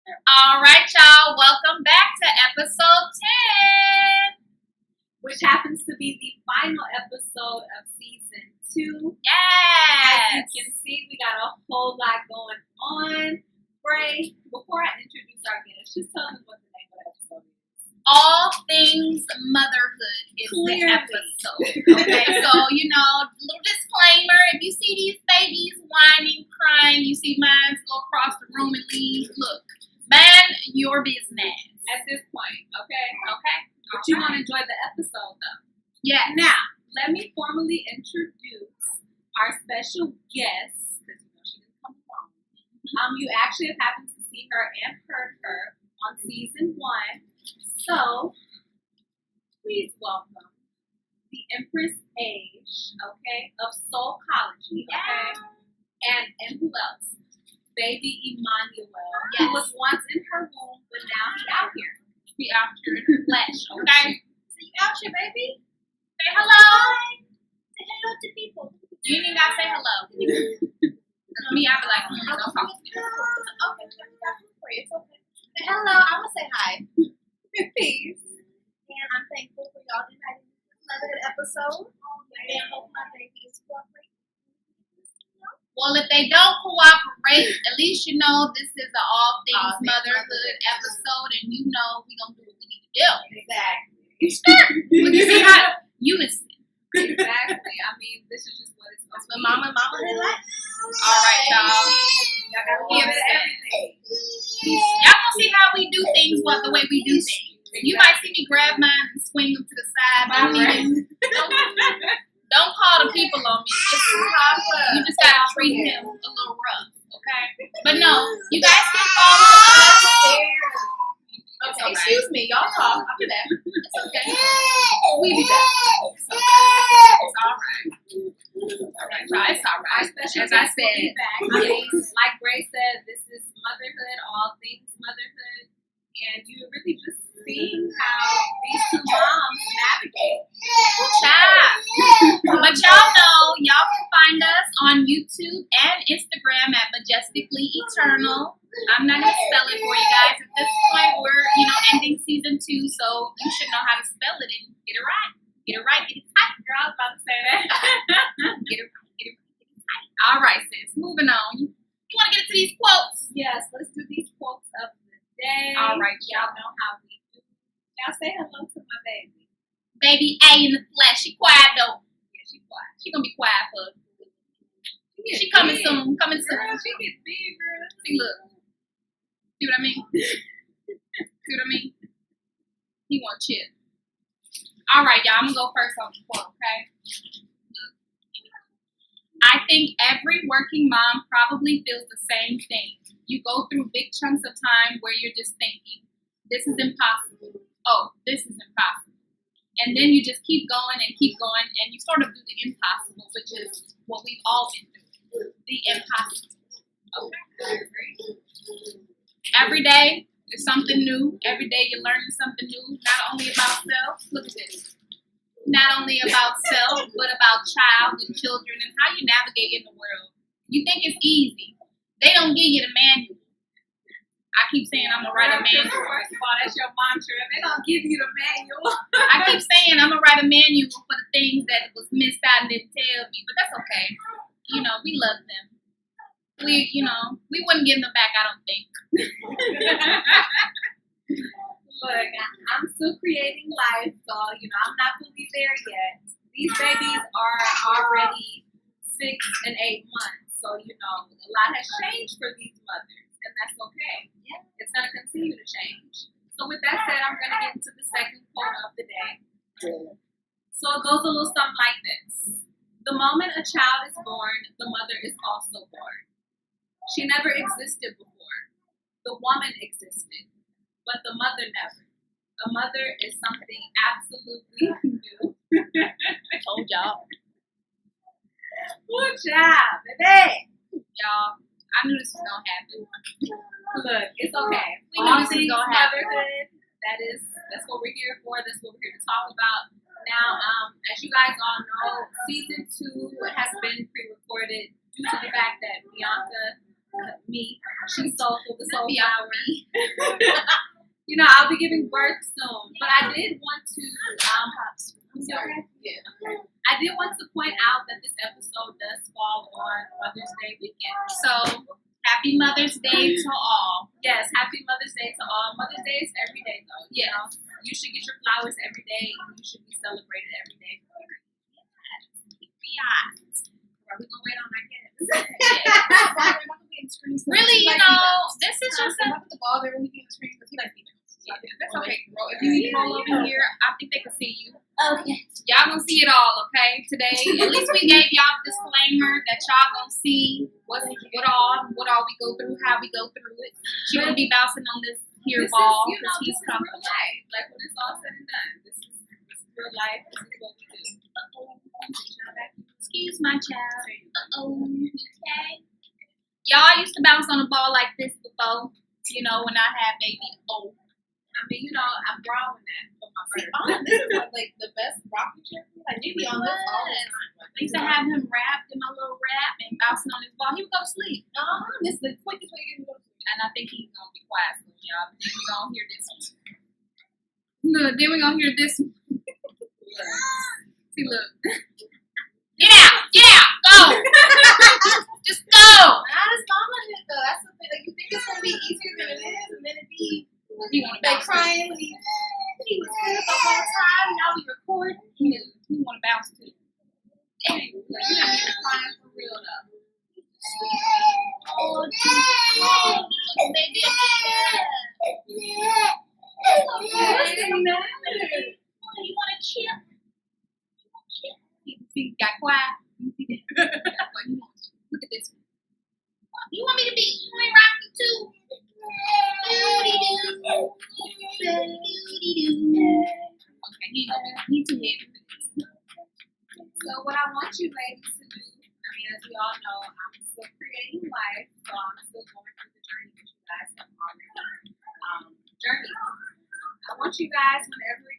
All right, y'all. Welcome back to episode 10. Which happens to be the final episode of season 2. Yes. As you can see, we got a whole lot going on. Bray, before I introduce our guest, just tell me what the name of the episode is. All Things Motherhood is Clearly. the episode. Okay, so, little disclaimer. If you see these babies whining, crying, you see mine go across the room and leave, look, man, your business. At this point, okay? Okay? But you want to enjoy the episode, though. Yeah. Now, let me formally introduce our special guest, because she didn't come along. You actually have happened to see her and heard her on season 1. So, please welcome the Empress Age, okay, of Soulcology, okay? And who else? Baby Emanuel, who was once in her womb, but now he's out here. Be out here in the flesh, okay? So you out here, baby? Say hello. Say hello to people. You ain't even gotta say hello. Cause me, I be like, don't talk to me. Okay, it's okay. Say hello, I'm gonna say hi. Peace. And I'm thankful for y'all inviting me to another episode. And I hope my baby is cooperating. Well, if they don't cooperate, at least you know this is an All Things Motherhood episode, and you know we gonna do what we need to do. Exactly. But you see how unison. Exactly. I mean, this is just what it's supposed to be. Mama had like. All right, y'all. Y'all gotta give it everything. Y'all gonna see how we do things, the way we do things. You might see me grab mine and swing them to the side. Don't call the people on me. You just gotta treat him a little rough, okay? But no, you guys can follow us. Okay, excuse me, y'all talk. I'll be back. It's okay. We be back. It's all right. All right, y'all. It's all right. As I said, like Grace said, this is motherhood, all things motherhood, and you really just seeing how these two moms navigate. child. But y'all know, y'all can find us on YouTube and Instagram at Majestically Eternal. I'm not gonna spell it for you guys at this point. We're, ending season 2, so you should know how to spell it and get it right. Get it right. Get it tight. Girl, I was about to say that. Get it right. Get it right. Get it tight. All right, sis. Moving on. You want to get into these quotes? Yes, let's do these quotes of the day. All right, y'all know how we do. Y'all say hello to my baby. Baby A in the flesh. She quiet though. Yeah, she quiet. She gonna be quiet for us. She coming soon. Coming soon. Girl, she gets big, girl. See, look. See what I mean? See what I mean? He want chill. All right, y'all. I'm gonna go first on the quote, okay? Look. I think every working mom probably feels the same thing. You go through big chunks of time where you're just thinking, this is impossible. Oh, this is impossible. And then you just keep going, and you sort of do the impossible, which is what we've all been doing. The impossible. Okay? Every day, there's something new. Every day, you're learning something new, not only about self. Look at this. Not only about self, but about child and children and how you navigate in the world. You think it's easy. They don't give you the manual. I keep saying I'm going to write a manual. First of all, that's your mantra. They're going to give you the manual. I keep saying I'm going to write a manual for the things that was missed out and didn't tell me. But that's okay. We love them. We wouldn't give them back, I don't think. Look, I'm still creating life, so, I'm not fully there yet. These babies are already 6 and 8 months, so, a lot has changed for these mothers, and that's okay. Yeah. It's going to continue to change. So with that said, I'm going to get into the second quote of the day. So it goes a little something like this. The moment a child is born, the mother is also born. She never existed before. The woman existed, but the mother never. A mother is something absolutely new. Told y'all. Good job, baby. Y'all, I knew this was going to happen. Look, it's okay. We knew this was Things gonna happen. motherhood, that's what we're here for. That's what we're here to talk about. Now, as you guys all know, season 2 has been pre-recorded due to the fact that Bianca me. She's soulful, the soul Be flower. out me. You know, I'll be giving birth soon. But I did want to I did want to point out that this episode does fall on Mother's Day weekend. So, happy Mother's Day to all. Yes, happy Mother's Day to all. Mother's Day is every day, though. You know, you should get your flowers every day, and you should be celebrated every day. Are we gonna wait on our guests? Really, you know, this is just a. the ball there when he be on the screen because he likes females. That's okay, bro. If you need to roll over here, I think they can see you. Okay. Y'all gonna see it all, okay? Today, at least we gave y'all a disclaimer that y'all gonna see what all we go through, how we go through it. She gonna be bouncing on this here ball because he's this is coming. real life. Like when it's all said and done, this is real life. This is what we do. Excuse my child. Okay. Y'all used to bounce on a ball like this before, you know, when I had baby. Oh. I mean, you know, I'm growing that for my See, birthday. this is like the best rocking chair. Like they be on this all the time. Like, I used to have him wrapped in my little wrap and bouncing on his ball. He would go to sleep. This is the quickest way to get him to go to sleep. And I think he's gonna be quiet soon, y'all. But then we're gonna hear this one. Look, then we're gonna hear this one. See, look. Get out! Get out! Go! Just go! Not as mamahood though. That's the thing. Like you think it's gonna be easier than it is, and then it be He wanna like bounce. crying when he was good the whole time. Now we record. He wanna bounce too. Dang, you don't even crying for real though. Oh, baby. What's the matter? You want a chip? He got quiet. You see that? What he wants. Look at this one. You want me to be rocky too? Okay, he too heavy. So what I want you ladies to do, I mean, as we all know, I'm still creating life, so I'm still going through the journey that you guys have already journeyed. I want you guys, whenever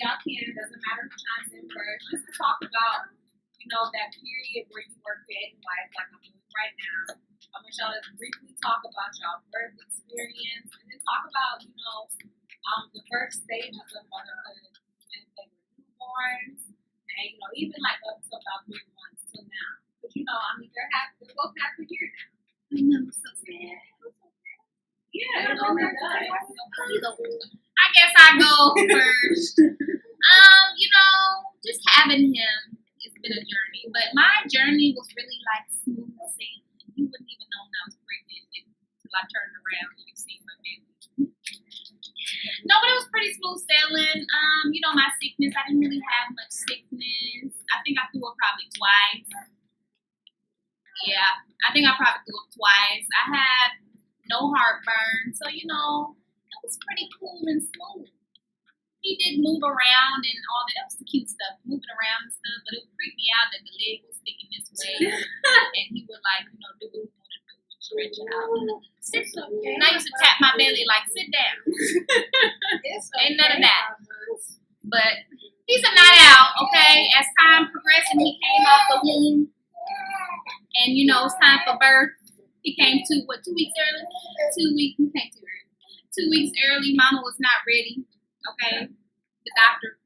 y'all can, doesn't matter who chimes in first, just to talk about, you know, that period where you were creating life like I'm doing right now. I want y'all to briefly talk about y'all birth experience and then talk about, you know, the first stages of motherhood when they were newborns and, you know, even like up to about 3 months till now. But, you know, I mean, they're both half a year now. I know, so sad. Yeah, it really does. I guess I go first. You know, just having him, it's been a journey. But my journey was really like smooth sailing. You wouldn't even know when I was pregnant until I turned around and you see my baby. No, but it was pretty smooth sailing. You know, my sickness, I didn't really have much sickness. I think I threw up probably twice. Yeah, I think I probably threw up twice. I had no heartburn, so you know, it was pretty cool and smooth. He did move around and all that. That was the cute stuff, moving around and stuff. But it would freak me out that the leg was sticking this way, and he would like, you know, do what he wanted to do and stretch it out. Sit. And I used to tap my belly like, sit down. Ain't none of that. But he's a night out, okay? As time progressed and he came out the womb, and you know, it's time for birth. He came 2 weeks early? 2 weeks, he came too early. 2 weeks early, mama was not ready, okay? The doctor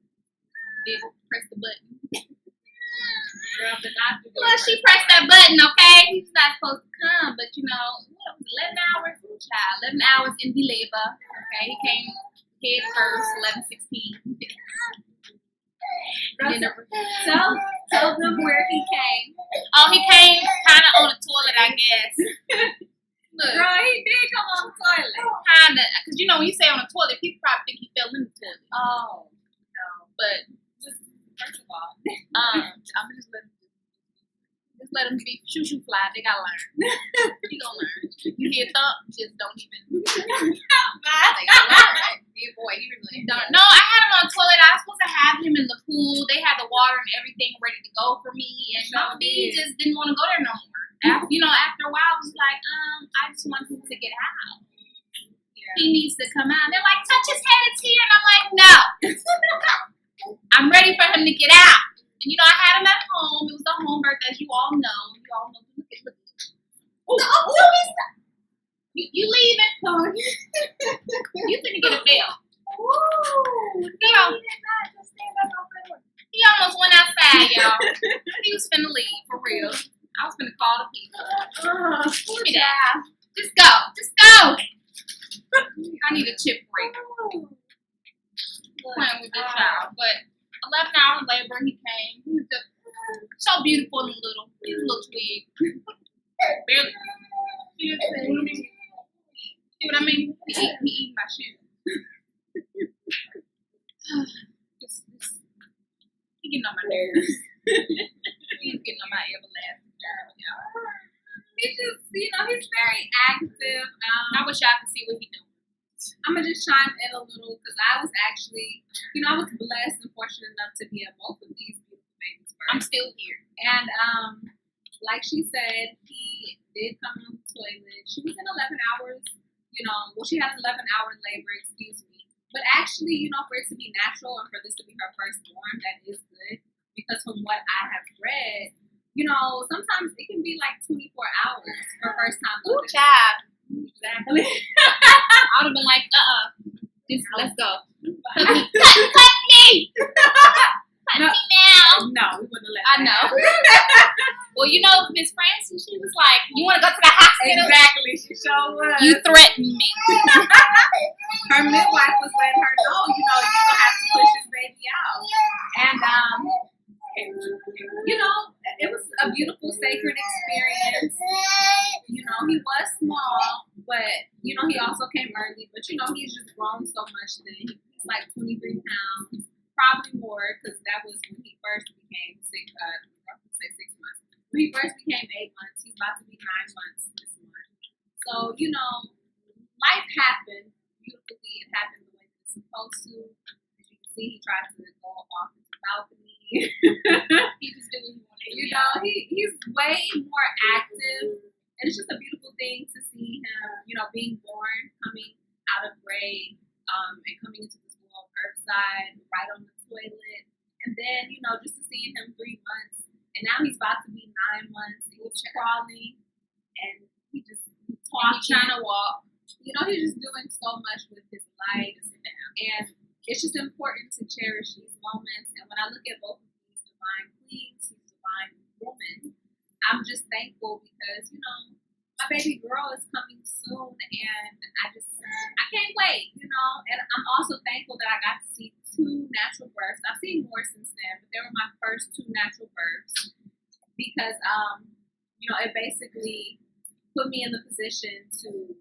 did press the button. Girl, the doctor Well, she pressed that button, okay? He was not supposed to come, but you know, what was it, 11 hours? Child, 11 hours in the labor, okay? He came head first, 11:16. Tell them where he came. Oh, he came kind of on the toilet, I guess. Look, Girl, he did come on the toilet. kind of, because you know, when you say on the toilet, people probably think he fell in the toilet. Oh, no. But First of all, I'm just let him be shoo fly. They gotta learn. He gonna learn. You hear thump, just don't even. They gotta learn. Yeah, boy, he really Don't. No, I had him on the toilet. I was supposed to have him in the pool. They had the water and everything ready to go for me, and he just didn't want to go there no more. After a while, I was like, I just want him to get out. Yeah. He needs to come out. They're like, touch his head, it's here, and I'm like, no. I'm ready for him to get out. And you know, I had him at home. It was a home birth, as you all know. You all know. Look at. Oh, You leaving? You finna get a bill. Ooh, He almost went outside, y'all. He was finna leave, for real. I was finna call the people. Give me that. Just go. Just go. I need a chip break. Playing with this child. But 11 hours later, he came. He was just so beautiful and little. He was a little twig. Barely. See what I mean? He eat my shoes. He getting on my nerves. He's getting on my everlasting nerves, y'all. He's just, he's very active. I wish y'all could see what he's doing. I'm gonna just chime in a little because I was actually, I was blessed and fortunate enough to be at both of these beautiful babies' births. I'm still here. And like she said, he did come on the toilet. She was in 11 hours. She had an 11-hour labor. Excuse me. But actually, for it to be natural and for this to be her firstborn, that is good. Because from what I have read, sometimes it can be like 24 hours for first time. Ooh, child. Exactly. I would have been like, just let's go. Cut me! Cut me now! No, we wouldn't have let I know. Well, Miss Francis, she was like, you want to go to the hospital? Exactly, she sure was. You threatened me. Her midwife was letting her know, you're going to have to push this baby out. And, it was a beautiful, sacred experience. He was small, but, he also came early. But, he's just grown so much that he's like 23 pounds, probably more, because that was when he first became 6 months. When he first became 8 months, he's about to be 9 months this month. So, life happened beautifully. It happened the way that it's supposed to. As you can see, he tried to go off the balcony. He just did what he wanted. He's way more active. And it's just a beautiful thing to see him, being born, coming out of grade, and coming into this world earthside, right on the toilet. And then, just to see him 3 months. And now he's about to be 9 months. He was crawling, and he's talking. He's trying to walk. He's just doing so much with his life. And it's just important to cherish these moments. And when I look at both of these divine queens, these divine women, I'm just thankful because, my baby girl is coming soon, and I can't wait, And I'm also thankful that I got to see 2 natural births. I've seen more since then, but they were my first 2 natural births because, it basically put me in the position to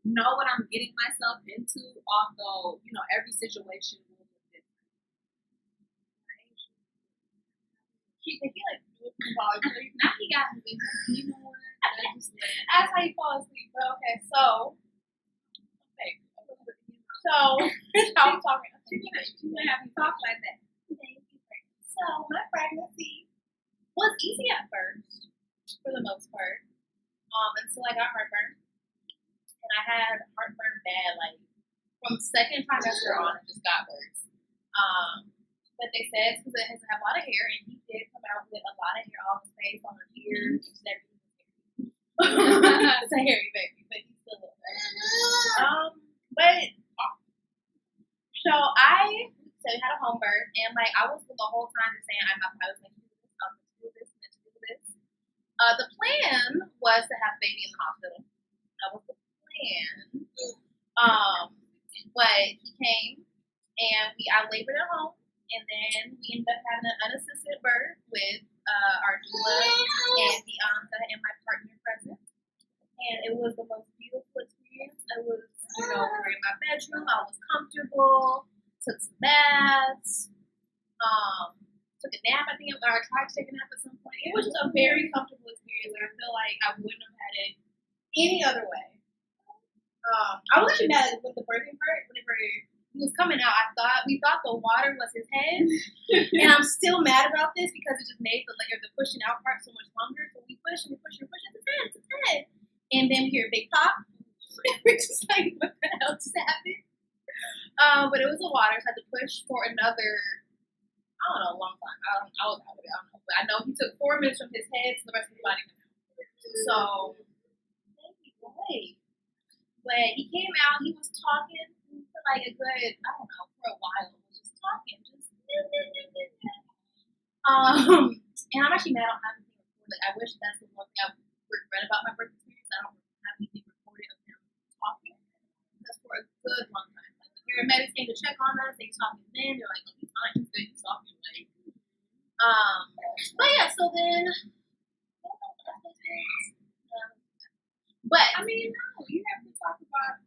know what I'm getting myself into, although, every situation will be different. Now he got me. You know what? That's how you fall asleep. But okay, so I'm talking. You might have me talk like that. So my pregnancy was easy at first, for the most part, until I got heartburn, and I had heartburn bad, like from second trimester on, it just got worse. But they said because it has to have a lot of hair, and he did come out with a lot of hair on his face, on his ears, it's a hairy baby, but he's still a little bit. So we had a home birth, and I was the whole time just saying, I was meant to do this, meant to do this. The plan was to have a baby in the hospital. That was the plan. But he came, and I labored at home, and then we ended up having an unassisted birth with our doula and the and my partner present. And it was the most beautiful experience. It was, we were in my bedroom. I was comfortable. Took some baths. Took a nap. I tried to take a nap at some point. It was just a very comfortable experience. And I feel like I wouldn't have had it any other way. I was actually mad with the birthing part. Whenever he was coming out, we thought the water was his head. And I'm still mad about this because it just made the pushing out part so much longer. So we push and we push and push. It's his head. And then we hear a big pop. We're just like, what the hell just happened? But it was the water, so I had to push for another, I don't know, a long time. I was out of it. I don't know. But I know he took 4 minutes from his head to the rest of his body. So, But he came out, he was talking for like a good, I don't know, for a while. Just talking, just and I'm actually mad I don't have anything recorded. Like I wish that's the one thing I regret about my birth experience. I don't have anything recorded of him talking. Because for a good long time. Like the paramedics came to check on us, they talking then, they're like, look, he's fine, he's good, he's talking, like but yeah, so then but I mean, no, you have to talk about,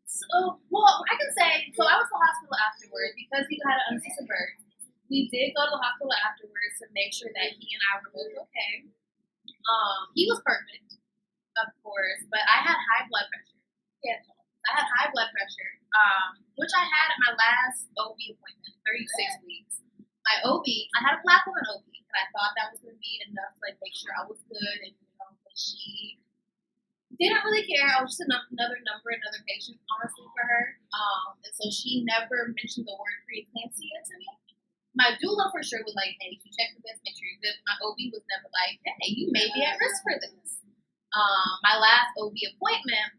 so, well, I can say, so I was in the hospital afterwards because he had an unassisted birth. We did go to the hospital afterwards to make sure that he and I were both okay. He was perfect, of course, but I had high blood pressure. Yeah, I had high blood pressure, which I had at my last OB appointment, 36 weeks. My OB, I had a black woman OB, and I thought that was going to be enough to like make sure I was good, and but she didn't really care. I was just another number, another patient, honestly, for her. And so she never mentioned the word preeclampsia to me. My doula for sure was like, hey, you check for this, make sure you're good. My OB was never like, hey, you may be at risk for this. My last OB appointment,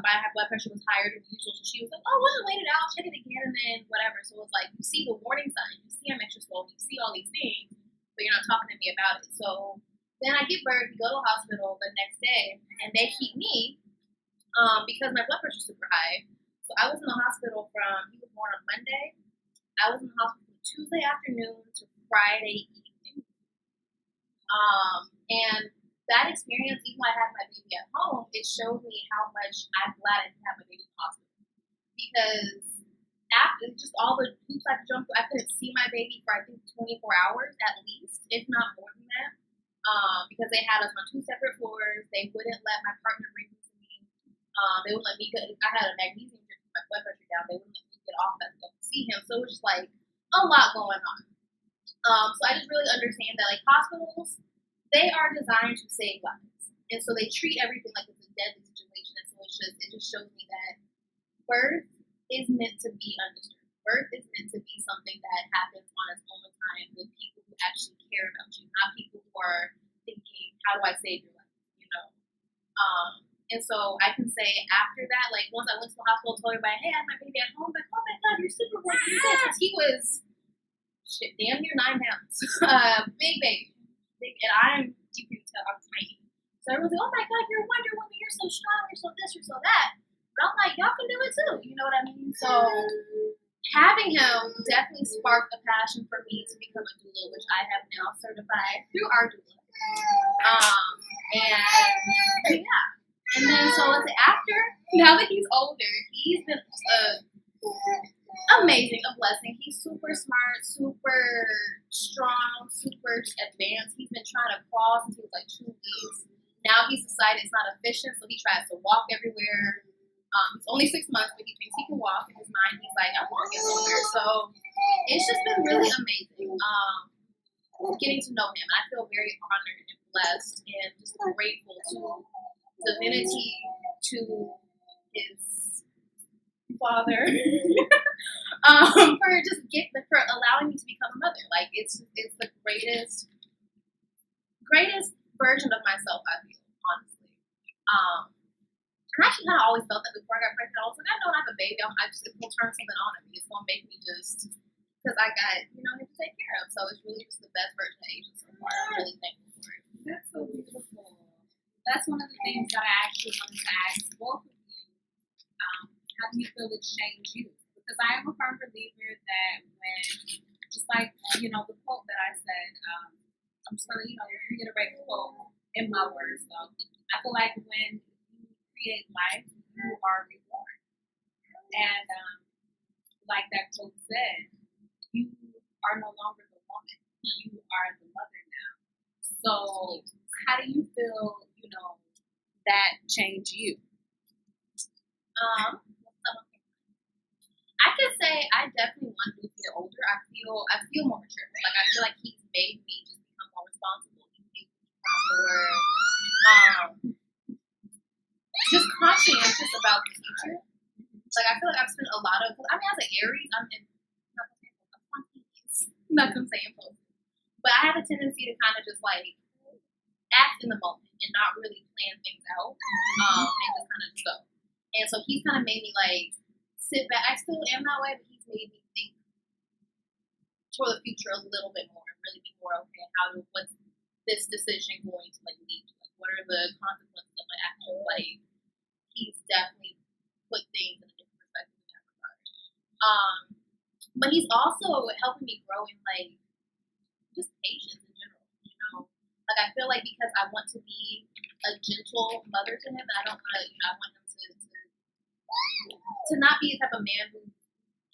my blood pressure was higher than usual. So she was like, oh, well, wait it out, check it again, and then whatever. So it was like, you see the warning signs, you see I'm extra swollen, you see all these things, but you're not talking to me about it. So then I give birth, we go to the hospital the next day, and they keep me because my blood pressure is super high. So I was in the hospital he was born on Monday. I was in the hospital from Tuesday afternoon to Friday evening. And that experience, even when I had my baby at home, it showed me how much I'm glad I didn't have my baby in the hospital. Because after just all the hoops I had to jump through, I couldn't see my baby for I think 24 hours at least, if not more than that. Because they had us on 2 separate floors. They wouldn't let my partner bring me to me. They wouldn't let me get, I had a magnesium drip to my blood pressure down. They wouldn't let me get off that stuff to see him. So it was just like a lot going on. So I just really understand that like hospitals, they are designed to save lives. And so they treat everything like it's a deadly situation. And so it just shows me that birth is meant to be undisturbed. Birth is meant to be something that happens on its own time with people who actually care about you, not people who are thinking, how do I save your life, And so I can say after that, like once I went to the hospital, told everybody, hey, I have my baby at home, like, oh my God, you're super born. Because he was damn near 9 pounds. Big baby. Big, and you can tell I'm tiny. So everyone's like, oh my God, you're Wonder Woman, you're so strong, you're so this, you're so that. But I'm like, y'all can do it too, you know what I mean? So having him definitely sparked a passion for me to become a doula, which I have now certified through our doula. And yeah. And then so after, now that he's older, he's been amazing, a blessing. He's super smart, super strong, super advanced. He's been trying to crawl since he was like 2 weeks. Now he's decided it's not efficient, so he tries to walk everywhere. He's only 6 months, but he thinks he can walk. In his mind, he's like, I'm walking somewhere. So it's just been really amazing getting to know him. I feel very honored and blessed and just grateful to divinity, to his father, for allowing me to become a mother. Like it's the greatest version of myself, I feel, honestly. And I actually kind of always felt that before I got pregnant. I was like, I know when I have a baby, it's going to turn something on in me. It's going to make me just, because I got, him to take care of. So it's really just the best version of Asia so far. I'm really thankful for it. That's so beautiful. That's one of the things that I actually wanted to ask both of you. How do you feel it changed you? Because I am a firm believer that when, just like, the quote that I said, I'm just going to, reiterate the quote in my words. So I feel like when you create life, you are reborn. And like that quote said, you are no longer the woman. You are the mother now. So how do you feel, that changed you? I could say I definitely want to get older. I feel more mature. Like I feel like he's made me just become more responsible. He's made me become more just conscientious about the future. Like I feel like I've spent a lot of. I mean, as an Aries, I'm not gonna say impulsive, but I have a tendency to kind of just like act in the moment and not really plan things out, and just kind of go. And so he's kind of made me like sit back. I still am that way, but he's made me think for the future a little bit more and really be more okay. What's this decision going to like lead to? Like, what are the consequences of my action? Like, he's definitely put things in a different perspective in that regard. But he's also helping me grow in like just patience in general. You know, like I feel like because I want to be a gentle mother to him, and I don't want to. You know, I want him to not be the type of man who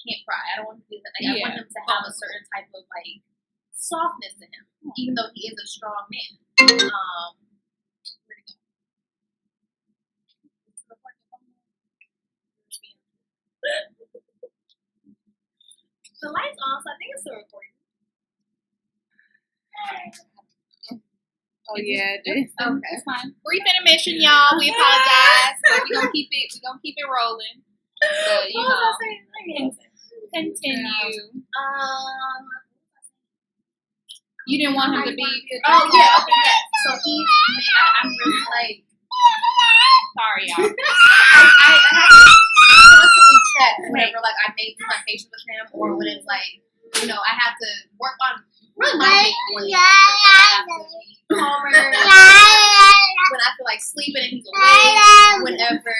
can't cry. I don't want him to be like, I want him to have a certain type of like softness to him, even though he is a strong man. Where'd it go? The light's on, so I think it's still recording. Oh yeah, okay. It's fine. Brief intermission, y'all. We apologize, but we're gonna keep it rolling. But you know, continue. You didn't want him to be. Oh yeah, okay. So I'm really like. Sorry, y'all. I have to constantly check whenever like I may lose my patience with him, or when it's like, you know, I have to work on really my patience. I have to be calmer when I feel like sleeping and he's awake. Whenever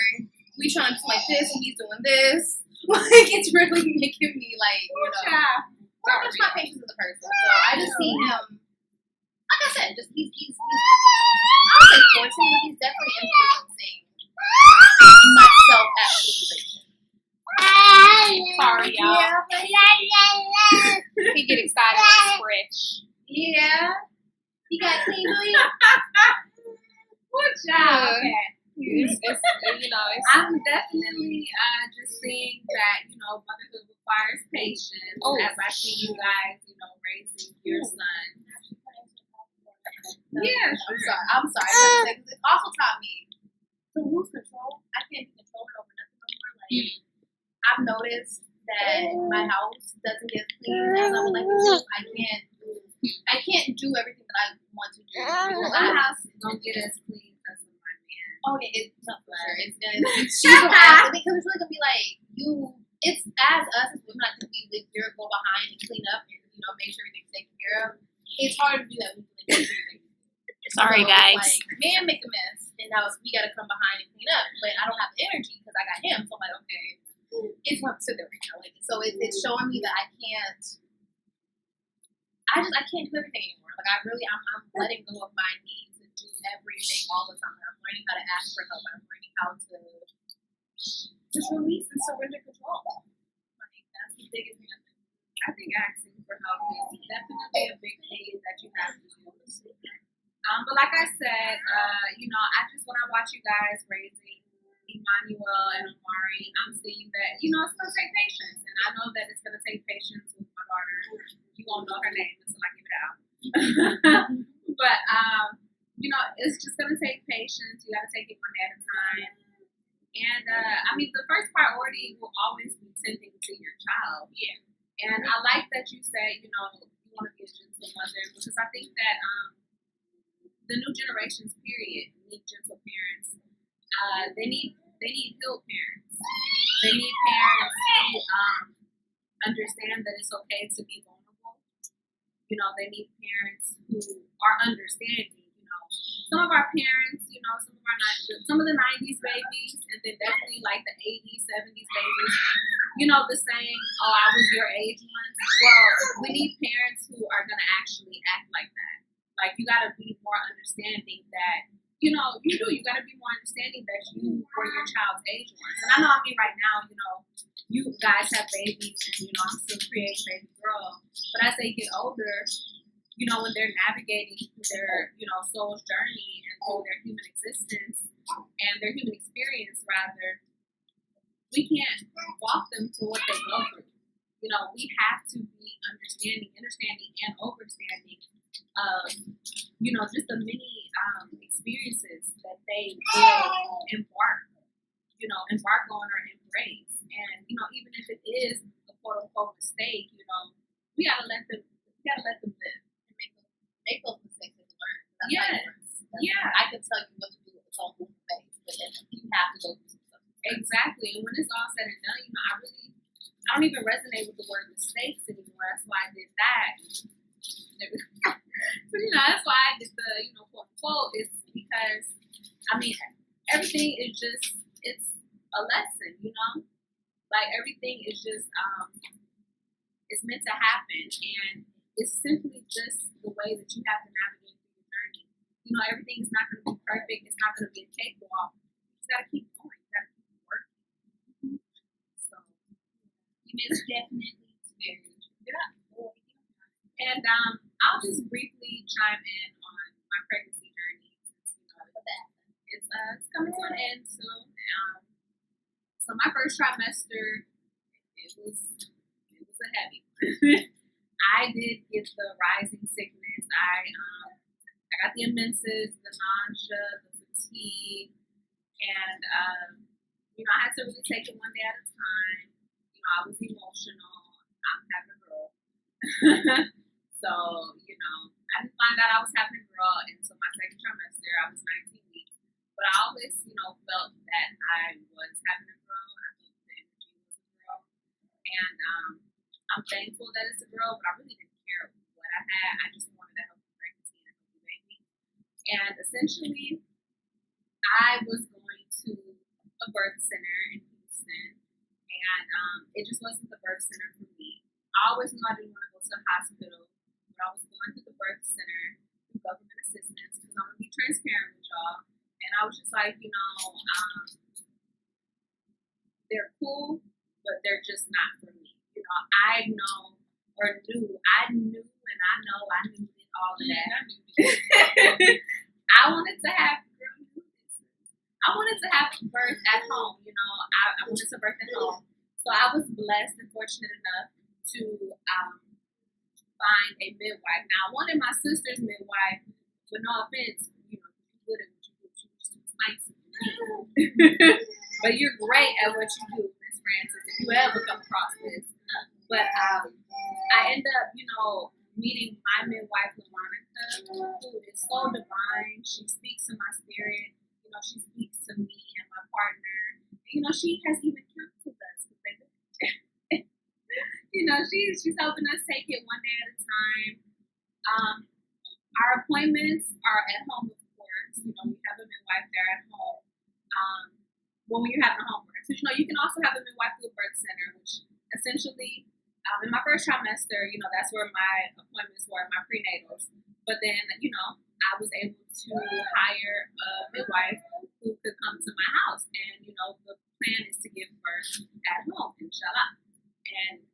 we trying to do like this and he's doing this, like it's really making me like, you know, work on my patience as a person. So I just see him, like I said, just he's I don't say forcing, but he's definitely influencing my self-actualization. Sorry, y'all. He get excited when it's fresh. Yeah. You got clean booty? Good job. Okay. I'm definitely just seeing that, you know, motherhood requires patience. As I see you guys, you know, raising your son. Yeah, sure. I'm sorry. It also taught me to lose control. I can't be controlling over nothing anymore. Like, I've noticed that my house doesn't get clean as I would like it to. I can't do everything that I want to do. My house don't get as clean as my man. Oh yeah, it's not for sure. It's gonna. She's gonna ask because it's really gonna be like you. It's as us as women. I think we live here, go behind and clean up and make sure everything's taken care of. It's hard to do that when you live here. Sorry, guys. Like, man, make a mess, and now we gotta come behind and clean up. But I don't have the energy because I got him. So I'm like, okay, it's what I'm sitting there right now. Like, so it's showing me that I can't do everything anymore. Like I'm letting go of my need to do everything all the time. I'm learning how to ask for help. I'm learning how to just release and surrender control. Like that's the biggest thing. I think asking for help is definitely a big thing that you have to do. But like I said, I just when I watch you guys raising Emanuel and Amari, I'm seeing that it's gonna take patience, and I know that it's gonna take patience with my daughter. You won't know her name until I give it out. But it's just gonna take patience. You gotta take it one day at a time. And the first priority will always be tending to your child. Yeah. And I like that you said, you want to be a gentle mother, because I think that the new generations, period, need gentle parents. They need healed parents. They need parents who understand that it's okay to be vulnerable. They need parents who are understanding. Some of our parents, some of the 90s babies, and then definitely like the 80s, 70s babies, the saying, oh, I was your age once. Well, we need parents who are going to actually act like that. Like, you got to be more understanding that, you got to be more understanding that you were your child's age once. And I know, right now, you guys have babies, and, I'm still creating baby girl. But as they get older, when they're navigating through their, soul's journey and through their human existence and their human experience, rather, we can't walk them to what they go through. We have to be understanding and overstanding of, just the many experiences that they will embark on or embrace. And, even if it is a quote unquote mistake, we gotta let them live. Make those mistakes and learn. Yes. Yeah. I can tell you what to do with its own face, but then you have to go through some stuff. Exactly. And when it's all said and done, I don't even resonate with the word mistakes anymore. That's why I did that. But that's why I did the, quote unquote, is because, everything is just, it's a lesson, Like everything is just, it's meant to happen. And it's simply just the way that you have to navigate through your journey. Everything is not going to be perfect. It's not going to be a cakewalk. You just got to keep going. You got to keep working. So, you most definitely very yeah. And I'll just briefly chime in on my pregnancy journey. It's coming to an end soon. So my first trimester, it was a heavy one. I did get the rising sickness. I got the immenses, the nausea, the fatigue, and I had to really take it one day at a time. I was emotional. I'm having a girl. So, I didn't find out I was having a girl until my second trimester. I was 19 weeks. But I always, felt that I was having a girl. I felt the energy was a girl. And I'm thankful that it's a girl, but I really didn't care what I had. I just wanted a healthy pregnancy and a healthy baby. And essentially, I was going to a birth center in Houston, and it just wasn't the birth center for me. I always knew I didn't want to go to a hospital, but I was going to the birth center through government assistance because I'm going to be transparent with y'all. And I was just like, they're cool, but they're just not for me. I knew it, all of that. I wanted to have birth at home. I wanted to birth at home. So I was blessed and fortunate enough to find a midwife. Now, I wanted my sister's midwife, but no offense, you good at what you do. She was just too spicy for me. But you're great at what you do, Miss Francis, if you ever come across this. But I end up, meeting my midwife, LaMonica, who is so divine. She speaks to my spirit. She speaks to me and my partner. And, she has even counseled us. She's helping us take it one day at a time. Our appointments are at home, of course. We have a midwife there at home. When you're having a home birth. So, you can also have a midwife through a birth center, which essentially, in my first trimester, that's where my appointments were, my prenatals. But then, I was able to hire a midwife who could come to my house. And, the plan is to give birth at home, inshallah. And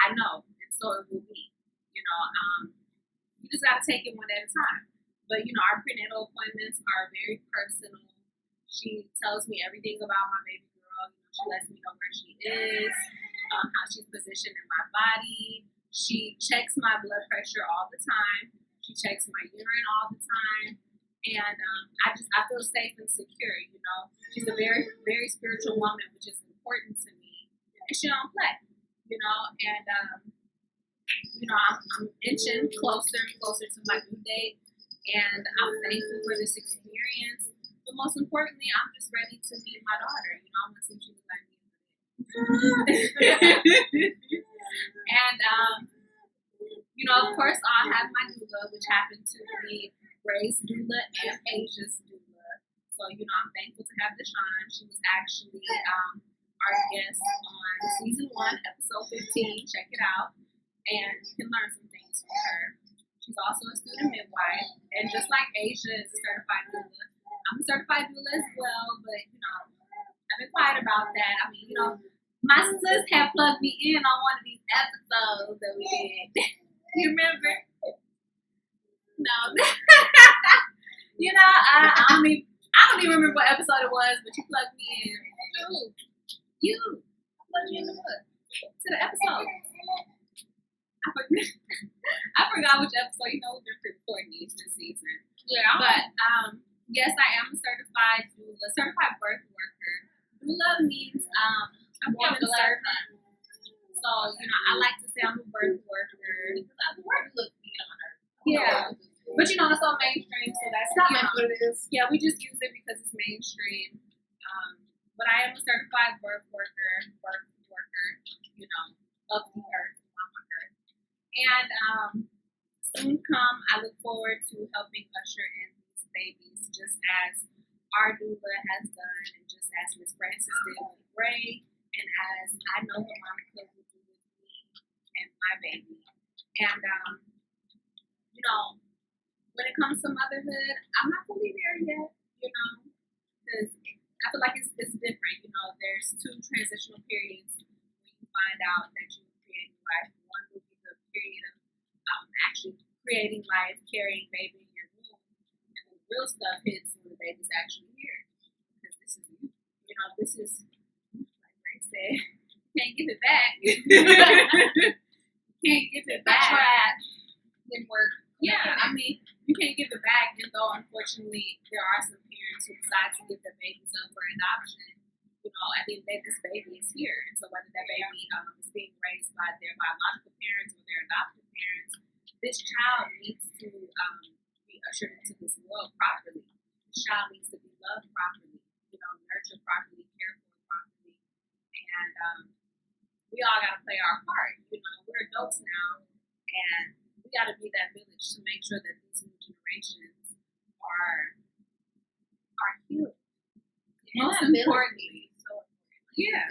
I know, and so it will be. You just got to take it one day at a time. But, our prenatal appointments are very personal. She tells me everything about my baby girl. She lets me know where she is, how she's positioned in my body. She checks my blood pressure all the time. She checks my urine all the time. And I feel safe and secure, She's a very, very spiritual woman, which is important to me. And she don't play, And, I'm inching closer and closer to my due date. And I'm thankful for this experience. But most importantly, I'm just ready to meet my daughter. I want to see what she looks like me. And, of course, I'll have my doula, which happened to be Ray's doula and Asia's doula. So, I'm thankful to have Deshawn. She was actually our guest on season 1, episode 15. Check it out. And you can learn some things from her. She's also a student midwife. And just like Asia is a certified doula, I'm a certified doula as well. But, I've been quiet about that. My sis had plugged me in on one of these episodes that we did. You remember? No. I don't even remember what episode it was, but you plugged me in. You plugged me in the book to the episode. I forgot which episode. We've been recording these this season. Yeah. But yes, I am a certified doula, certified birth worker. Doula means woman servant. So I like to say I'm a birth worker because the word looks beyond her. Yeah. But it's all mainstream, so that's not what it is. Yeah, we just use it because it's mainstream. But I am a certified birth worker, you know, of the earth, mama earth. And soon come, I look forward to helping usher in these babies, just as our doula has done, and just as Miss Francis did with Gray, and as I know what Mama Cook will do with me and my baby. And you know, when it comes to motherhood, I'm not fully there yet, you know, because I feel like it's different. You know, there's 2 transitional periods when you find out that you're creating life. One will be the period of actually creating life, carrying baby in your womb, and the real stuff hits when the baby's actually here. Because this is you. You know, this is, like Ray said, you can't give it back. You can't give it back. I tried. Didn't work. Yeah, I mean, you can't give it back, and though unfortunately there are some parents who decide to give their babies up for adoption, you know, at the end of the day, this baby is here. And so whether that baby is being raised by their biological parents or their adoptive parents, this child needs to be ushered into this world properly. This child needs to be loved properly, you know, nurtured properly, cared for properly. And we all got to play our part. You know, we're adults now, and we got to be that village to make sure that these new generations are healed. Most importantly. So Yeah.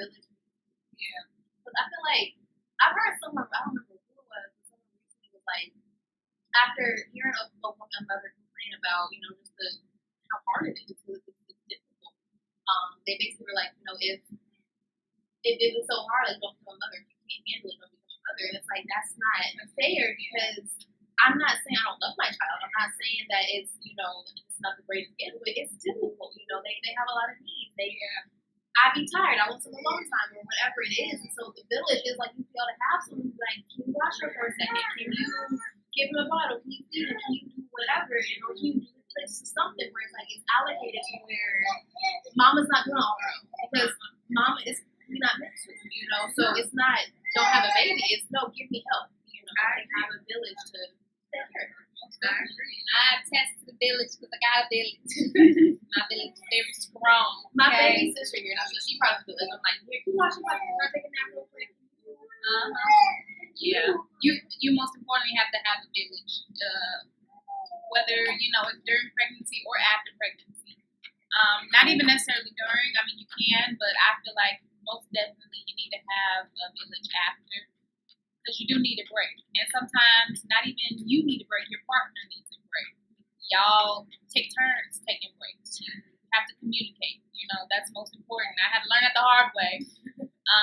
Yeah. Because I feel like I've heard someone, I don't remember who it was, but someone recently was like, after hearing a mother complain about, you know, just how hard it is, because it's difficult. They basically were like, you know, if it was so hard, like, don't become a mother. If you can't handle it, don't become a mother. And it's like, that's not fair, because I'm not saying I don't love my child. I'm not saying that it's, you know, it's not the greatest gift, but it's difficult. You know, they have a lot of needs. I'd be tired. I want some alone time or whatever it is. And so the village is like, you feel to have someone who's like, can you watch her for a second? Can you give him a bottle? Can you feed him? Can you do whatever? And or can you do this to something where it's like it's allocated to where mama's not doing all her own, because mama is not meant to, you know. So it's not don't have a baby. It's no, give me help. You know, I have a village to take care of her. I agree. And I attest to the village because I got a village. My village is very strong. My baby sister here, so she probably feels like I'm like, here, can you watch my can I take a nap real quick? Yeah. You most importantly have to have a village. Whether, you know, it's during pregnancy or after pregnancy. Not even necessarily during. I mean, you can, but I feel like most definitely you need to have a village after. Because you do need a break. And sometimes not even you need a break, your partner needs a break. Y'all take turns taking breaks. You have to communicate. You know, that's most important. I had to learn it the hard way.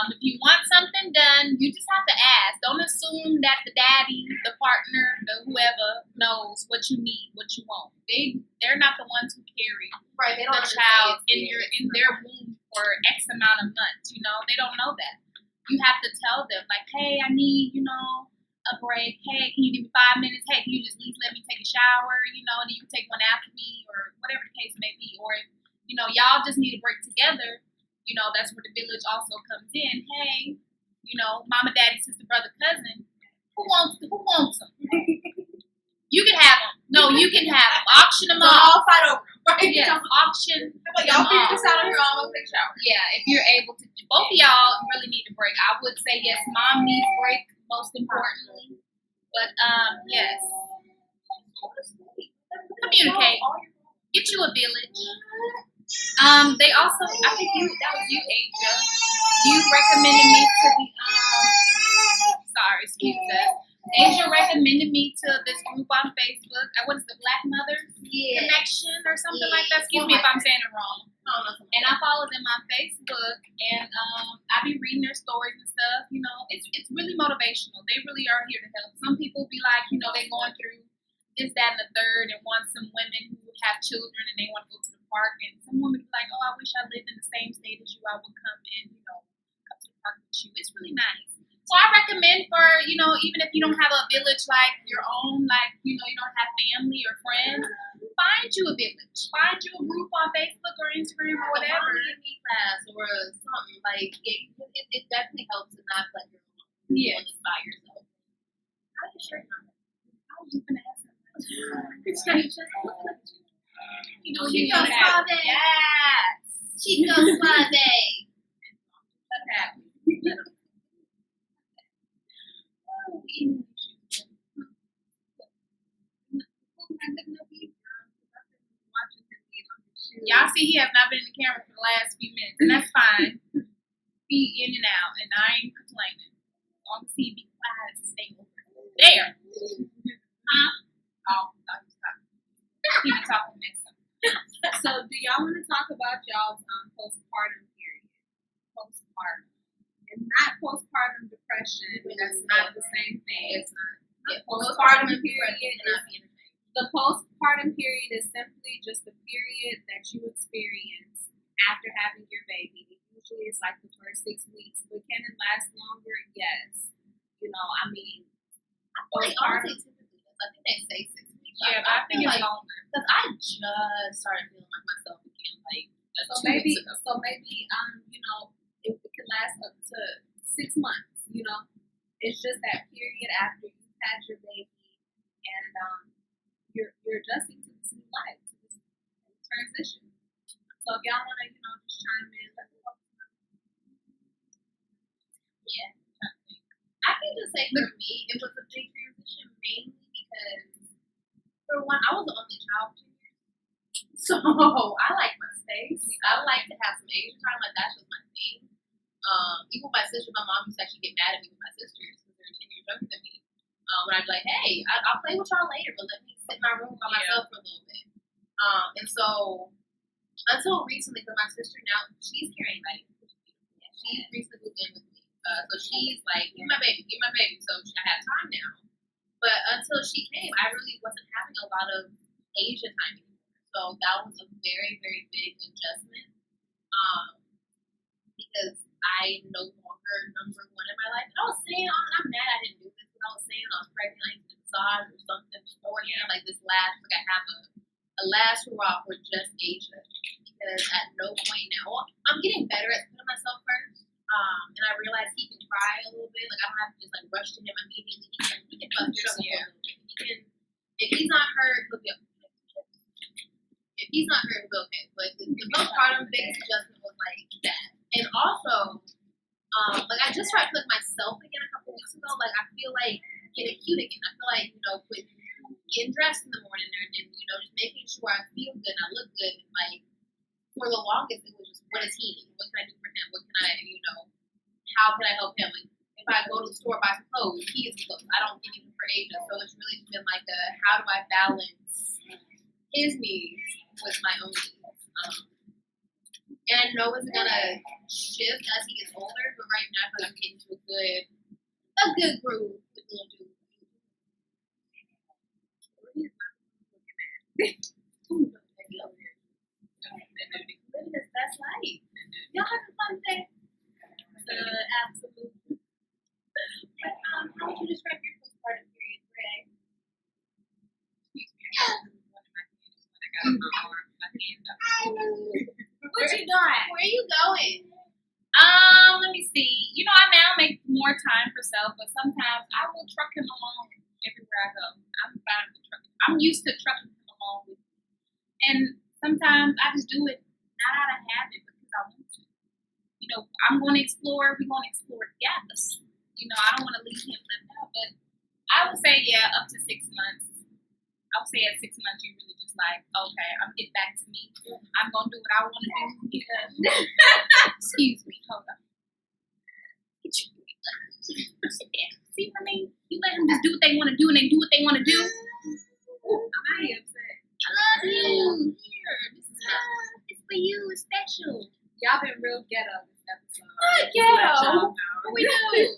If you want something done, you just have to ask. Don't assume that the daddy, the partner, the whoever knows what you need, what you want. They're not the ones who carry They don't the child in their womb for X amount of months. You know, they don't know that. You have to tell them, like, hey, I need, you know, a break. Hey, can you give me 5 minutes? Hey, can you just at least let me take a shower? You know, and you can take one after me, or whatever the case may be. Or, you know, y'all just need a break together. You know, that's where the village also comes in. Hey, you know, mama, daddy, sister, brother, cousin. Who wants them? You can have them. No, you can have them. Auction them off. All fight over them, right? Yeah, auction. Y'all figure this out on your own. Take a shower. Yeah, if you're able to. Both of y'all really need a break. I would say yes, mom needs a break most importantly. But yes, communicate. Get you a village. They also, I think that was you, Asia. You recommended me to the Asia recommended me to this group on Facebook. What is the Black Mothers Connection or something like that? Excuse me if I'm saying it wrong. And I follow them on Facebook, and I be reading their stories and stuff. You know, it's really motivational. They really are here to help. Some people be like, you know, they going through this, that, and the third, and want some women who have children and they want to go to the park. And some women be like, oh, I wish I lived in the same state as you. I would come and, you know, come to the park with you. It's really nice. So I recommend for, you know, even if you don't have a village like your own, like, you know, you don't have family or friends, find you a village. Find you a group on Facebook or Instagram or whatever. Class or something like it definitely helps to not let your own by yourself. How are you sure not? I was just gonna ask something. Chico Suave. Yes. Chico Suave. eating issues. Y'all see he has not been in the camera for the last few minutes, and that's fine. He in and out, and I ain't complaining. As long as he be quiet and stay over there. Huh? Oh, stop. He be talking next time. So, do y'all want to talk about y'all's postpartum period? Postpartum. And not postpartum depression. That's not the same thing. It's not. The postpartum period cannot be anything. The postpartum period is simply just the period that you experience after having your baby. Usually it's like the first 6 weeks, but can it last longer? Yes. You know, I mean, honestly, typically, I think they say 6 weeks. Yeah, but I think it's like, longer. Because I just started feeling like myself again, like just 2 weeks ago. So maybe, you know, it could last up to 6 months. You know, it's just that period after you've had your baby and you're adjusting to this new life, to this transition. So if y'all want to, you know, just chime in, let me know. Yeah, I can just say for me, it was a big transition mainly because, for one, I was the only child for 2 years. So I like my space. I like to have some Asian time. Like, that's just my thing. Even my sister, my mom used to actually get mad at me with my sisters because they're 10 years younger than me. When I'd be like, hey, I'll play with y'all later, but let me sit in my room by myself for a little bit. And so, until recently, because my sister now, she's carrying baby. She recently moved in with me. So she's like, give me my baby. So I have time now. But until she came, I really wasn't having a lot of Asia time anymore. So that was a very, very big adjustment. Because I no longer number one in my life. And I was saying, I'm mad I didn't do this. But I was saying I was pregnant, I needed a massage or something beforehand. Like this last, like I have a last hurrah for just Asia. Because at no point now, well, I'm getting better at putting myself first. And I realize he can cry a little bit. Like I don't have to just like rush to him immediately. He can bust struggle for a little bit. He can, if he's not hurt, he'll be okay. If he's not hurt, he'll be okay. But the postpartum biggest adjustment was like that. And also, like I just tried to like myself again a couple weeks ago. Like I feel like getting cute again. I feel like, you know, with getting dressed in the morning and you know, just making sure I feel good and I look good. And like for the longest, it was just what is he? What can I do for him? What can I, you know, how can I help him? Like if I go to the store buy some clothes, he is clothes. I don't get anything for Asia, so it's really been like a how do I balance his needs with my own needs. And I know it's gonna shift as he gets older, but right now I feel like I'm getting to a good groove with little dude. Living his best life. Y'all having fun today? Absolutely. But how would you describe your postpartum period, Greg? Excuse me, I got one of my hands when I got on my arm, my hand up. What you doing? Where are you going? Let me see. You know, I now make more time for self, but sometimes I will truck him along everywhere I go. I'm fine with trucking. I'm used to trucking him along with me. And sometimes I just do it not out of habit, but because I want to. You know, I'm going to explore. We're going to explore together. You know, I don't want to leave him left out, but I would say, yeah, up to 6 months. I would say at 6 months, you really just like, okay, I'm getting back to me. I'm going to do what I want to do. Excuse me, hold on. Get your sit down. See what I mean? You let them just do what they want to do, and they do what they want to do. I'm already upset. I love you. Here, it's for you. It's special. Y'all been real ghetto this episode. Not ghetto. What we do?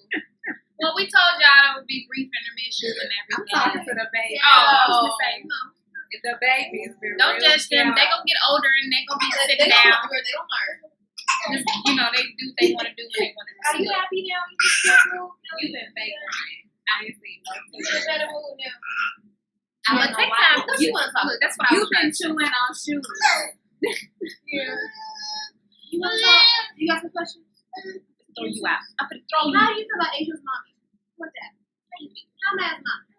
Well, we told y'all it would be brief intermissions and everything. I'm talking to the baby. Oh, I was gonna say, If the baby's been don't real judge them. ghetto. They gonna get older and they gonna be sitting They down. don't learn. Just, you know, they do what they want to do when they want to do. Are you happy now? You in a better mood now? You've been fake crying. I ain't seen no You in a better mood now? I'm gonna take time. You want to talk? Look, that's what I was You've trying been to say. chewing on shoes. Yeah. You want to talk? You got some questions? Throw you out. I'm gonna throw you. How do you feel about Asia's mommy? What's that? How mad is mommy?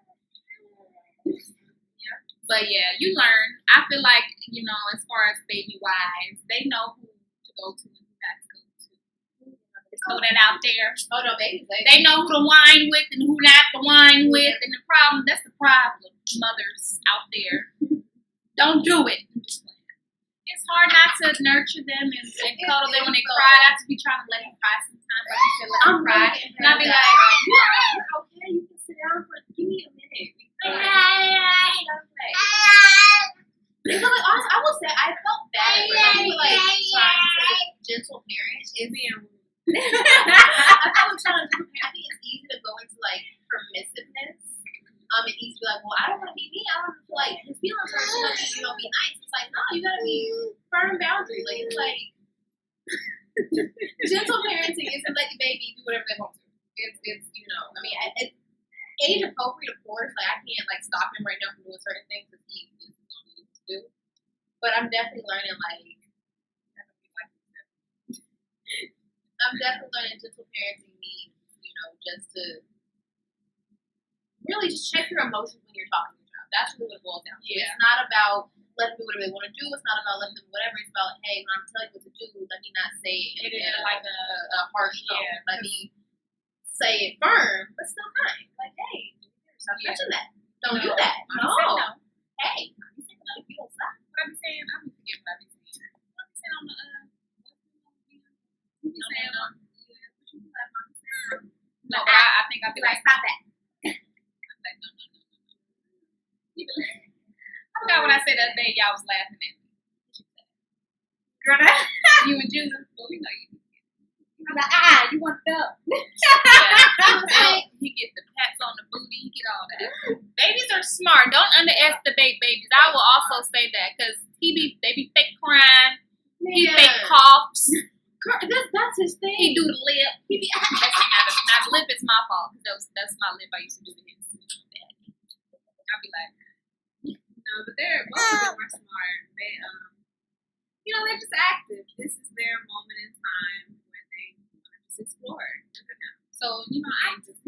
But yeah, you learn. I feel like, you know, as far as baby wise, they know who to go to and who not to go to. It's Throw that out there. Oh no, babies. They know who to whine with and who not to whine with, and that's the problem. Mothers out there, don't do it. It's hard not to nurture them and cuddle them when they cry. I have to be trying to let them cry sometimes. Like you said, let them cry, and I'll be like, "You're okay. You can sit down for. Give me a minute." Because like, honestly, I will say I felt bad for them, like trying to gentle parent is being. I felt like trying to gentle parent. I think it's easy to go into like permissiveness. And easy to be like, well, I don't want to be me. I don't want to feel like his feelings are so be nice. It's like, no, you gotta be firm boundaries. Like it's like gentle parenting isn't let the baby do whatever they want to. It's I mean, it's age appropriate, of course. Like I can't like stop him right now from doing certain things because he is going to do. But I'm definitely learning gentle parenting means, just to really just check your emotions when you're talking to your child. That's really what it boils down to. Yeah. It's not about letting them do whatever they want to do. It's not about letting them do whatever. It's about, hey, when I'm telling you what to do, let me not say it in like a harsh tone. Yeah. Let me say it firm, but still kind. Like, hey, stop touching that. Don't do that. No. Hey, you say no if you don't stop. What I be saying, I be forgetting what I be saying. What I be saying on the you be saying on no, but I think I'll be like, stop that. I'm like, no. I forgot what I said the other day. Y'all was laughing at me. Girl, you and Judah. Well, we know you. I'm like, you want the belt? He gets the pats on the booty. He get all that. Babies are smart. Don't underestimate babies. I will also say that because they be fake crying. He fake coughs. That's his thing. He do the lip. He be not the lip is my fault because that's my lip I used to do to his. I'll be like, no, but both of them are smart. They they're just active. This is their moment in time where they want to just explore. So he can't help it.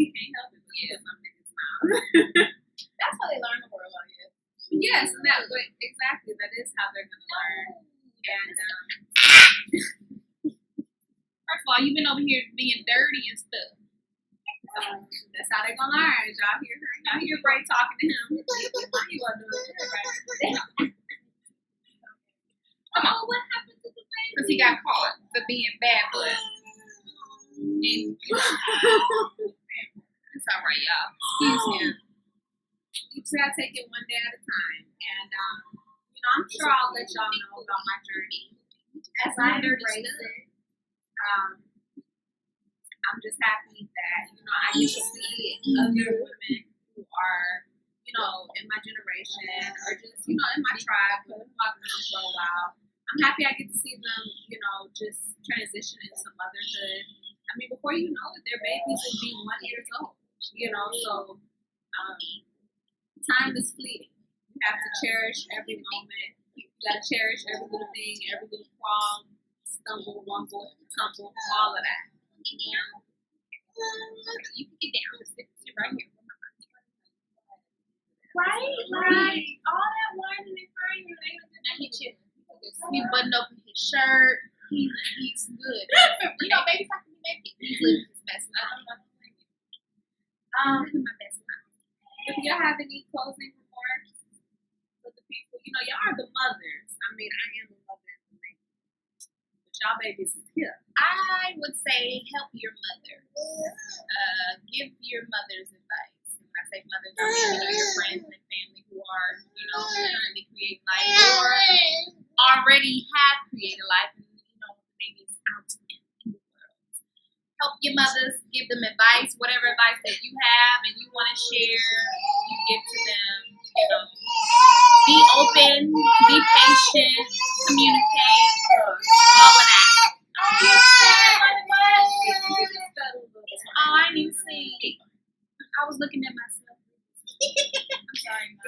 But something in his mouth. That's how they learn the world, I guess. Yes, exactly. That is how they're gonna learn. And first of all, you've been over here being dirty and stuff. That's how they're gonna learn. Y'all hear Bray talking to him. You are doing it right. Come on, what happened to the baby? Because he got caught for being bad boy. And it's all right, y'all. Excuse him. You just gotta take it one day at a time. And I'm sure I'll let y'all know about my journey as I embrace it. I'm just happy that I get to see other women who are, in my generation or just, in my tribe, who have been on for a while. I'm happy I get to see them, just transition into motherhood. I mean, before you know it, their babies will be 1 year old. So time is fleeting. You have to cherish every moment. You gotta cherish every little thing, every little crawl, stumble, wumble, tumble, all of that. You can get down. Sit right here. Right. All that whining and crying, now he chill. He buttoned up his shirt. He's good. Babies have to be naked. He's living his best life. My best life. If y'all have any closing remarks for the people, y'all are the mothers. I mean, I am a mother of the baby. But y'all babies is here. I would say help your mothers. Give your mothers advice. When I say mothers, I mean, your friends and family who are, currently creating life or already have created life and, the baby's out in the world. Help your mothers, give them advice, whatever advice that you have and you want to share, you give to them, Be open, be patient, communicate, all of that. Oh, I didn't even see. I was looking at myself. I'm sorry,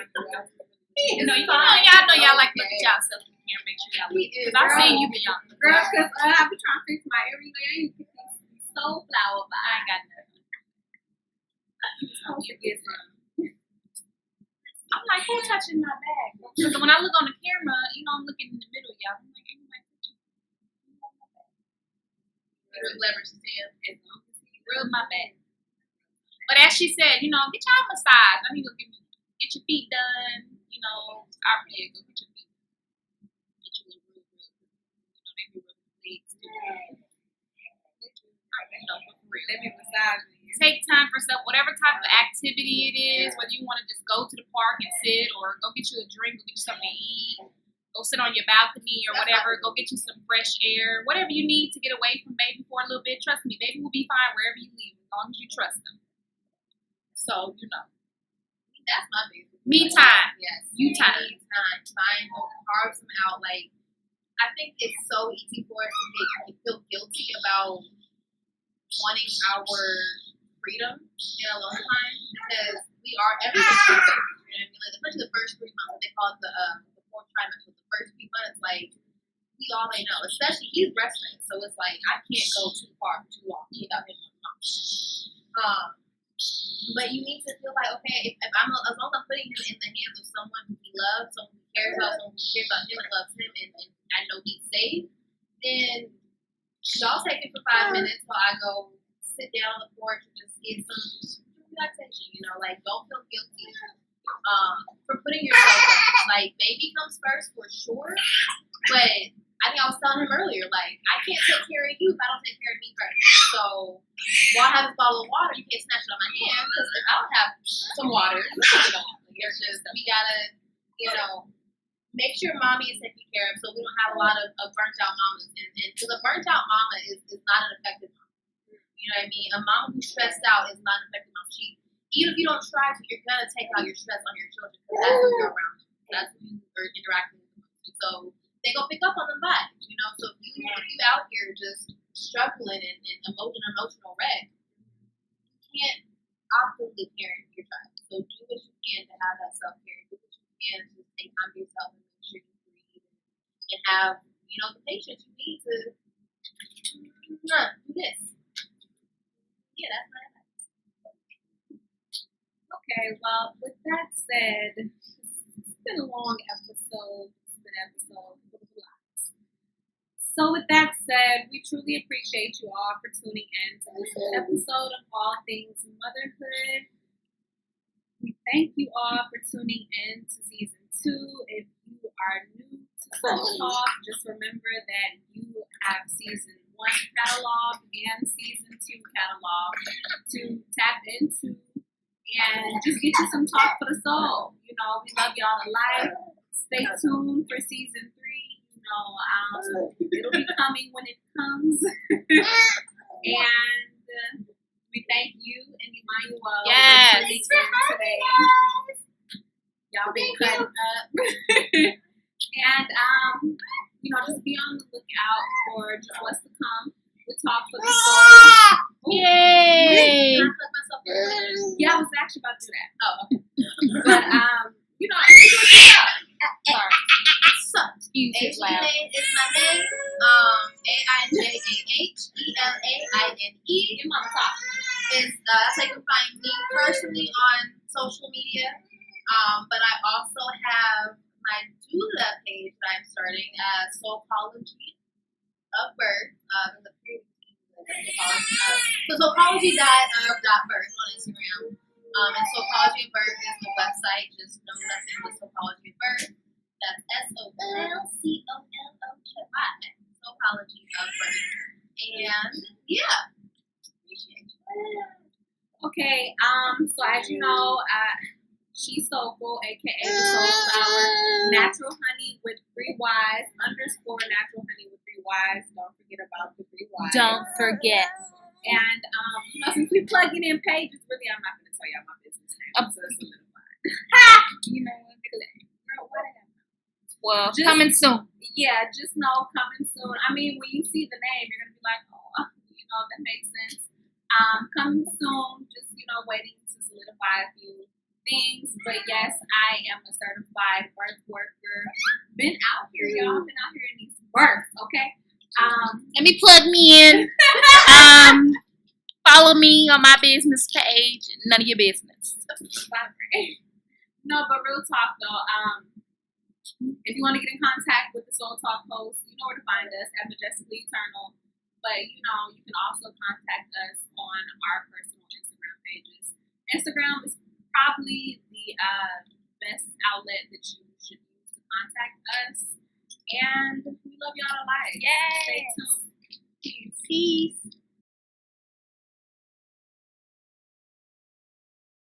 y'all know y'all like to look at y'all in the mirror, make sure y'all look. Because I've seen you beyond. Girl, because I've been trying to fix my ear. I ain't get these soul flower, but I ain't got nothing. I'm supposed to get some. I'm like, who's touching my bag? Because when I look on the camera, I'm looking in the middle, y'all. I'm like, ain't nobody touching my bag. Real leverage to him. As long as he rubs my back. But as she said, get y'all a massage. I need to get your feet done. Go get your feet. Get you a real. They be rubbing legs too. Let me massage you. Take time for stuff, whatever type of activity it is, whether you want to just go to the park and sit, or go get you a drink, go get you something to eat, go sit on your balcony or whatever, go get you some fresh air, whatever you need to get away from baby for a little bit. Trust me, baby will be fine wherever you leave, as long as you trust them. So, That's my business. Me time. Yes. You time. Me time. Find carve some out. Like, I think it's so easy for us to feel guilty about wanting our freedom in alone time because everything's perfect. You know what I mean? Like, especially the first 3 months. They call it the fourth trimester. The first 3 months, like, we all know. Especially he's breastfeeding, so it's like I can't go too far for too long without him. But you need to feel like, okay, as long as I'm putting him in the hands of someone who he loves, someone who cares about, someone who cares about him and loves him, and I know he's safe, then y'all take it for 5 minutes while I go sit down on the porch and just get some relaxation. Like, don't feel guilty for putting yourself in. Like, baby comes first for sure, but I think I was telling him earlier, like, I can't take care of you if I don't take care of me first. So while I have this bottle of water, you can't snatch it on my hand because if I don't have some water, you can't get on. We gotta, make sure mommy is taken care of so we don't have a lot of burnt out mamas. And because a burnt out mama is not an effective mom. You know what I mean? A mom who's stressed out is not an effective mom. Even if you don't try to, you're gonna take out your stress on your children because that's who you're around. That's who you are interacting with. So they gonna pick up on them vibes, So if you out here just struggling and emotional wreck, you can't optimally parent your child. So do what you can to have that self care. Do what you can to take time for yourself and make sure you breathe and have the patience you need to do this. Yeah, that's my advice. Okay, well, with that said, it's been a long episode. So with that said, we truly appreciate you all for tuning in to this episode of All Things Motherhood. We thank you all for tuning in to season 2. If you are new to Soul Talk, just remember that you have season 1 catalog and season 2 catalog to tap into and just get you some talk for the soul. We love y'all to life. Stay tuned for season 3. It'll be coming when it comes. And we thank you and Emanuel for tuning in today. Y'all been cutting up. And just be on the lookout for just what's to come with Talk for the Soul. Yay! Can I plug myself in? Yeah, I was actually about to do that. Oh, okay. But sorry. Excuse me. Is my name. AIJAHELAINE. Your mama talk. That's how you can find me personally on social media. But I also have my doula page that I'm starting as Soulpology of Birth. The Soulpology.birth on Instagram. And Soulpology of Birth is the website. Just know nothing but Soulpology of Birth. That's SOLCOLOGY. Soulpology of Birth. And yeah. Appreciate you. Okay, so as you know, she's Soulful, aka the Soul Flower, Natural Honey with 3 Ys, _ Natural Honey with 3 Ys. Don't forget about the 3 Ys. Don't forget. And since we plugging in pages, really, I'm not going to tell y'all my business name. So it's solidified. Girl, what happened? Well, coming soon. Yeah, just know coming soon. I mean, when you see the name, you're gonna be like, oh, that makes sense. Coming soon. Just waiting to solidify a few things. But yes, I am a certified birth worker. Been out here, y'all. Been out here in these births. Okay. Let me plug me in. Follow me on my business page. None of your business. No, but real talk though. If you want to get in contact with the Soul Talk host, you know where to find us at Majestically Eternal But you know, you can also contact us on our personal Instagram pages. Instagram is probably the best outlet that you should use to contact us. And we love y'all to life. Yay! Stay tuned. Peace.